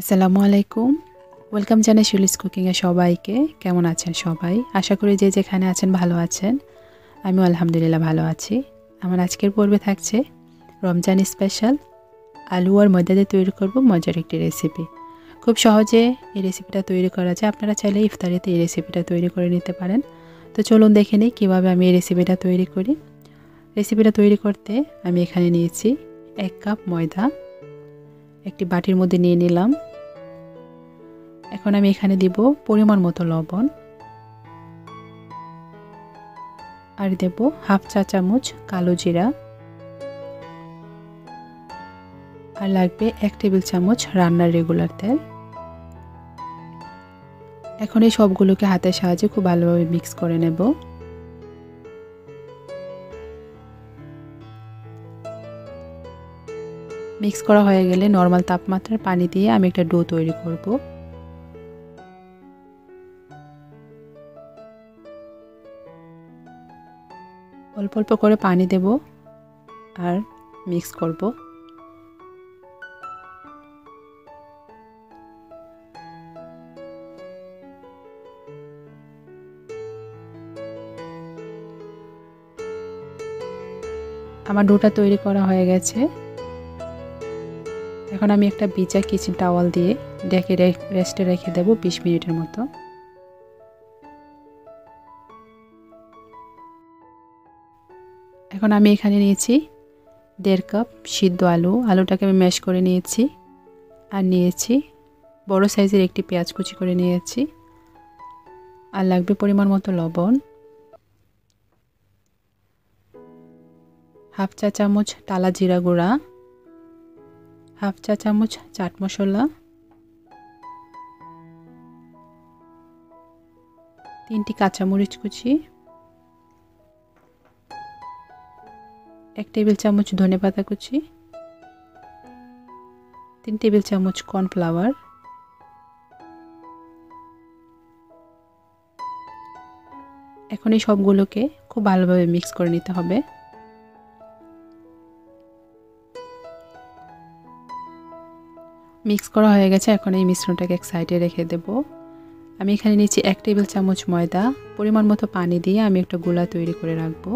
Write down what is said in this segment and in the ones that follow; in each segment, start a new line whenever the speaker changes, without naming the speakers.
আসসালামু আলাইকুম। ওয়েলকাম জানাই শিউলিস কুকিংয়ে সবাইকে। কেমন আছেন সবাই? আশা করি যে যেখানে আছেন ভালো আছেন। আমিও আলহামদুলিল্লাহ ভালো আছি। আমার আজকের পর্বে থাকছে রমজান স্পেশাল আলু আর ময়দা দিয়ে তৈরি করব মজার একটি রেসিপি। খুব সহজে এই রেসিপিটা তৈরি করা যায়। আপনারা চাইলে ইফতারিতে এই রেসিপিটা তৈরি করে নিতে পারেন। তো চলুন দেখে নিই কীভাবে আমি এই রেসিপিটা তৈরি করি। রেসিপিটা তৈরি করতে আমি এখানে নিয়েছি 1 কাপ ময়দা, একটি বাটির মধ্যে নিয়ে নিলাম। এখন আমি এখানে দিব পরিমাণ মতো লবণ আর দেব হাফ চা চামচ কালো জিরা আর লাগবে 1 টেবিল চামচ রান্নার রেগুলার তেল। এখন এই সবগুলোকে হাতের সাহায্যে খুব ভালোভাবে মিক্স করে নেব। মিক্স করা হয়ে গেলে নরমাল তাপমাত্রার পানি দিয়ে আমি একটা ডো তৈরি করব। অল্প অল্প করে পানি দেব আর মিক্স করব। আমার ডোটা তৈরি করা হয়ে গেছে। এখন আমি একটা ভিজা কিচেন টাওয়াল দিয়ে ঢেকে রেস্টে রেখে দেব 20 মিনিটের মতো। এখন আমি এখানে নিয়েছি 1.5 কাপ সিদ্ধ আলু। আলুটাকে আমি ম্যাশ করে নিয়েছি আর নিয়েছি বড় সাইজের একটি পেঁয়াজ কুচি করে নিয়েছি আর লাগবে পরিমাণ মতো লবণ, হাফ চা চামচ টালা জিরা গুঁড়া, হাফ চা চামচ চাট মশলা, 3টি কাঁচামরিচ কুচি, 1 টেবিল চামচ ধনেপাতা কুচি, 3 টেবিল চামচ কর্নফ্লাওয়ার, এখন এই সবগুলোকে খুব ভালোভাবে মিক্স করে নিতে হবে। মিক্স করা হয়ে গেছে। এখন এই মিশ্রণটাকে এক সাইডে রেখে দেব। আমি এখানে নিয়েছি 1 টেবিল চামচ ময়দা। পরিমাণ মতো পানি দিয়ে আমি একটা গোলা তৈরি করে রাখবো।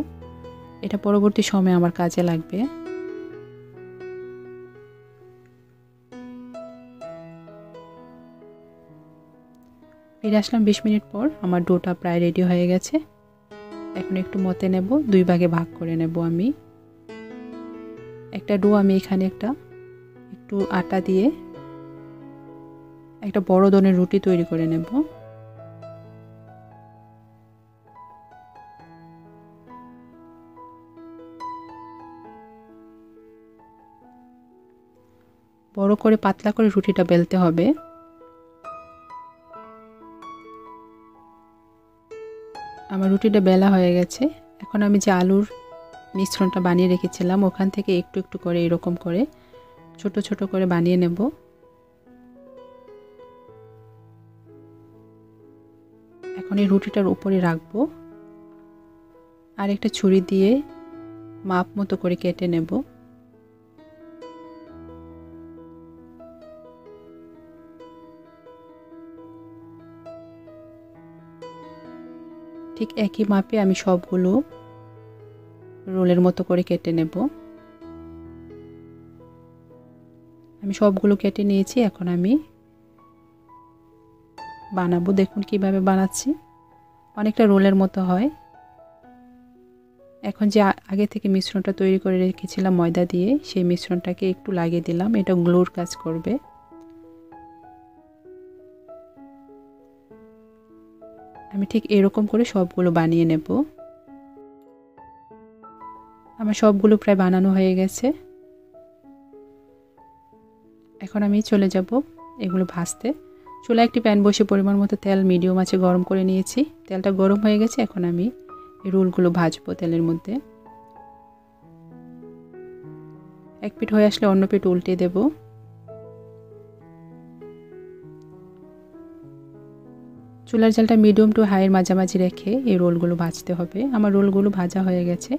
এটা পরবর্তী সময়ে আমার কাজে লাগবে। ফিরে আসলাম 20 মিনিট পর। আমার ডোটা প্রায় রেডি হয়ে গেছে। এখন একটু মতে নেব, 2 ভাগে ভাগ করে নেব আমি। একটা ডো আমি এখানে একটু আটা দিয়ে একটা বড় ধরনের রুটি তৈরি করে নেব। বড় করে পাতলা করে রুটিটা বেলতে হবে। আমার রুটিটা বেলা হয়ে গেছে। এখন আমি যে আলুর মিশ্রণটা বানিয়ে রেখেছিলাম ওখান থেকে একটু একটু করে এরকম করে ছোট ছোট করে বানিয়ে নেব। এখন এই রুটিটার উপরে রাখবো আর একটা ছুরি দিয়ে মাপ মতো করে কেটে নেব। ঠিক একই মাপে আমি সবগুলো রোলের মতো করে কেটে নেব। আমি সবগুলো কেটে নিয়েছি। এখন আমি বানাবো। দেখুন কিভাবে বানাচ্ছি, অনেকটা রোলের মতো হয়। এখন যে আগে থেকে মিশ্রণটা তৈরি করে রেখেছিলাম ময়দা দিয়ে, সেই মিশ্রণটাকে একটু লাগিয়ে দিলাম। এটা গ্লুর কাজ করবে। আমি ঠিক এরকম করে সবগুলো বানিয়ে নেব। আমার সবগুলো প্রায় বানানো হয়ে গেছে। এখন আমি চলে যাব এগুলো ভাজতে। চুলায় একটি প্যান বসে পরিমাণ মতো তেল মিডিয়াম আঁচে গরম করে নিয়েছি। তেলটা গরম হয়ে গেছে। এখন আমি এই রোলগুলো ভাজবো তেলের মধ্যে। এক পিঠ হয়ে আসলে অন্য পিঠ উল্টে দেব। চুলার জালটা মিডিয়াম টু হাইয়ের মাঝামাঝি রেখে এই রোলগুলো ভাজতে হবে। আমার রোলগুলো ভাজা হয়ে গেছে।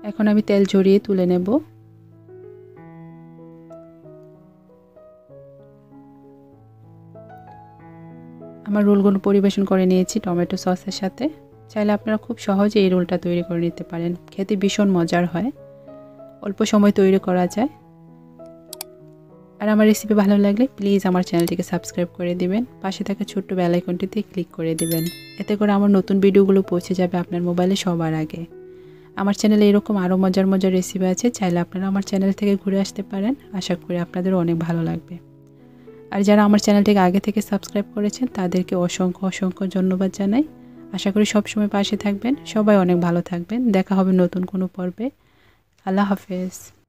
এখন আমি তেল ঝরিয়ে তুলে নেব। আমার রোলগুলো পরিবেশন করে নিয়েছি টমেটো সসের সাথে। চাইলে আপনারা খুব সহজে এই রোলটা তৈরি করে নিতে পারেন। খেতে ভীষণ মজার হয়, অল্প সময় তৈরি করা যায়। আর আমার রেসিপি ভালো লাগলে প্লিজ আমার চ্যানেলটিকে সাবস্ক্রাইব করে দিবেন, পাশে থাকা ছোট্ট বেল আইকনটিতে ক্লিক করে দিবেন। এতে করে আমার নতুন ভিডিওগুলো পৌঁছে যাবে আপনার মোবাইলে সবার আগে। আমার চ্যানেলে এরকম আরও মজার মজার রেসিপি আছে, চাইলে আপনারা আমার চ্যানেল থেকে ঘুরে আসতে পারেন। আশা করি আপনাদেরও অনেক ভালো লাগবে। আর যারা আমার চ্যানেলটিকে আগে থেকে সাবস্ক্রাইব করেছেন তাদেরকে অসংখ্য অসংখ্য ধন্যবাদ জানাই। আশা করি সবসময় পাশে থাকবেন। সবাই অনেক ভালো থাকবেন। দেখা হবে নতুন কোনো পর্বে। আল্লাহ হাফেজ।